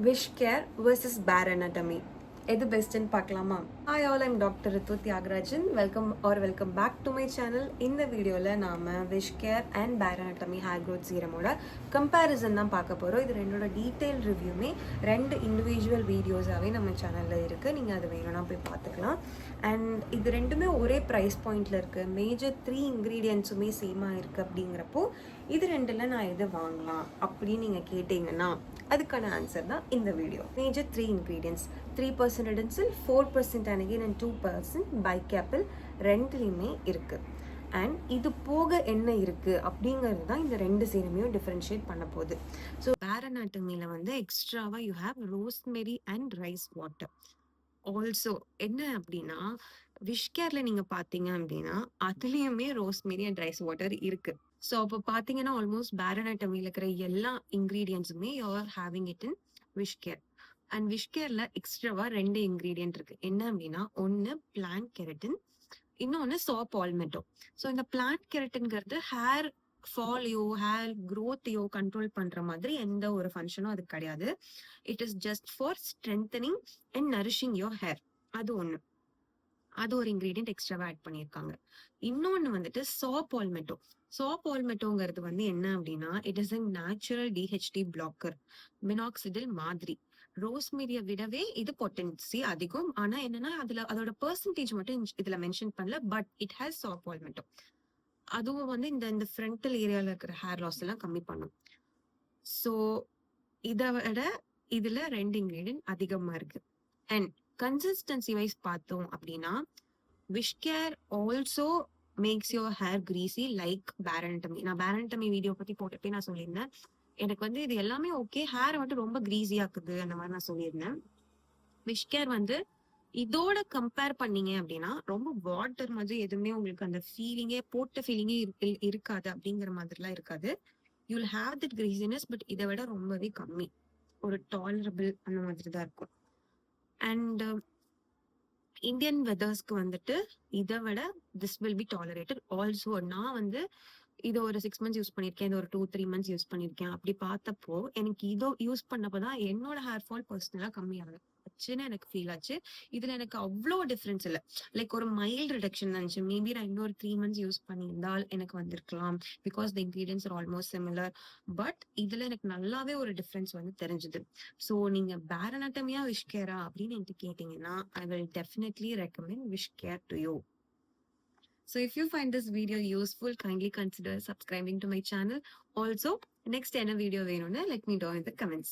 Wish care vs bare anatomy எது பெஸ்ட்னு பார்க்கலாமா? Hi all, I'm doctor Ritu Thiyagarajan. Welcome back to my channel. இந்த வீடியோவில் நாம் wish care and bare anatomy hair growth சீரமோட கம்பேரிசன் தான் பார்க்க போகிறோம். இது ரெண்டோட டீட்டெயில் ரிவ்யூமே ரெண்டு இண்டிவிஜுவல் வீடியோஸாகவே நம்ம சேனலில் இருக்குது. நீங்கள் அது வேணும்னா போய் பார்த்துக்கலாம். அண்ட் இது ரெண்டுமே ஒரே ப்ரைஸ் பாயிண்டில் இருக்குது. மேஜர் 3 இன்க்ரீடியன்ஸுமே சேமாக இருக்குது. அப்படிங்கிறப்போ இது ரெண்டில் நான் எது வாங்கலாம் அப்படின்னு நீங்கள் கேட்டிங்கன்னா அதுக்கான ஆன்சர் தான் இந்த வீடியோ. மேஜர் 3 இன்க்ரீடியன்ஸ் 3% டென்சில், 4% அனகின் அண்ட் 2% பைகேப்பிள் ரெண்டுலேயுமே இருக்குது. அண்ட் இது போக என்ன இருக்குது அப்படிங்கிறது தான் இந்த ரெண்டு சீரமையும் டிஃப்ரென்ஷியேட் பண்ண போகுது. ஸோ பேர் anatomy-ல வந்து எக்ஸ்ட்ராவாக you have rosemary and rice water. Also என்ன அப்படின்னா விஷ் கேர்ல நீங்க பாத்தீங்க அப்படின்னா அதுலயுமே ரோஸ்மெரி அண்ட் ரைஸ் வாட்டர் இருக்கு. ஸோ அப்போ பாத்தீங்கன்னா ஆல்மோஸ்ட் பேர் anatomy-ல இருக்கிற எல்லா இன்கிரீடியன்ஸுமே you are having it in wish care. And விஷ் கேர்ல எக்ஸ்ட்ராவா 2 இன்கிரீடியன்ட் இருக்கு. என்ன அப்படின்னா ஒன்னு பிளான்ட் கெரட்டின், இன்னொன்னு சா பால்மெட்டோ. ஸோ இந்த பிளான்ட் கெரட்டின்ங்கிறது ஹேர் ஃபாலையோ ஹேர் க்ரோத்தையோ கண்ட்ரோல் பண்ற மாதிரி எந்த ஒரு ஃபங்க்ஷனும் அது கிடையாது. It is just for strengthening and nourishing your hair. அது ஒண்ணு. அது ஒரு இன்கிரீடியன்ட் எக்ஸ்ட்ராவா ஆட் பண்ணியிருக்காங்க. இன்னொன்னு வந்துட்டு சா பால்மெட்டோ. சா பால்மெட்டோங்கிறது வந்து என்ன அப்படின்னா it is a natural DHT blogger, minoxidil மாதிரி. ரோஸ்மெரியை விடவே இது பொட்டன்சி அதிகம். ஆனா என்னன்னா அதுல அதோட பெர்சன்டேஜ் மட்டும் இதுல மென்ஷன் பண்ணல. பட் இட் ஹேஸ் சா பால்மெட்டோ. அதுவும் வந்து இந்த ஃப்ரண்டல் ஏரியால இருக்கிற ஹேர் லாஸ் எல்லாம் கம்மி பண்ணும். ஸோ இதை விட இதுல 2 இன்கிரீடியன்ட் அதிகமா இருக்கு. அண்ட் கன்சிஸ்டன்சி வைஸ் பார்த்தோம் அப்படின்னா wish care also maths your hair கிரீசி like பேர் anatomy. நான் பேர் anatomy வீடியோ பத்தி போட்டப்பே நான் சொல்லியிருந்தேன் எனக்கு வந்து இது எல்லாமே ஓகே, ஹேர் மட்டும் ரொம்ப கிரீஸி ஆக்குது அந்த மாதிரி நான் சொல்லியிருந்தேன். விஷ் கேர் வந்து இதோட கம்பேர் பண்ணீங்க அப்படின்னா ரொம்ப வாட்டர் மாதிரி எதுவுமே உங்களுக்கு அந்த ஃபீலிங்கே போட்ட ஃபீலிங்கே இருக்காது. அப்படிங்கிற மாதிரிலாம் இருக்காது. யூல் ஹேவ் தட் கிரீசினஸ், பட் இதை விட ரொம்பவே கம்மி, ஒரு டாலரபிள் அந்த மாதிரி தான் இருக்கும். அண்ட் இந்தியன் வெதர்ஸ்க்கு வந்துட்டு இதை விட this will be tolerated. Also நான் வந்து இதை ஒரு 6 months யூஸ் பண்ணியிருக்கேன், இது ஒரு 2-3 months யூஸ் பண்ணியிருக்கேன். அப்படி பார்த்தப்போ எனக்கு இதோ யூஸ் பண்ணப்போதான் என்னோட ஹேர் ஃபால் பர்சனலா கம்மியாச்சுன்னு எனக்கு ஃபீல் ஆச்சு. இதுல எனக்கு அவ்வளோ டிஃபரன்ஸ் இல்லை. லைக் ஒரு மைல்டு ரிடக்ஷன் இருந்துச்சு. மேபி நான் இன்னொரு 3 months யூஸ் பண்ணியிருந்தால் எனக்கு வந்திருக்கலாம். Because the ingredients are almost similar. But இதுல எனக்கு நல்லாவே ஒரு டிஃபரன்ஸ் வந்து தெரிஞ்சுது. ஸோ நீங்க பேர் anatomy-யா விஷ் கேரா அப்படின்னு என்கிட்ட கேட்டீங்கன்னா I will definitely recommend wish care to you. So if you find this video useful, kindly consider subscribing to my channel. Also, next என்ன video வேணும்னு let me know in the comments.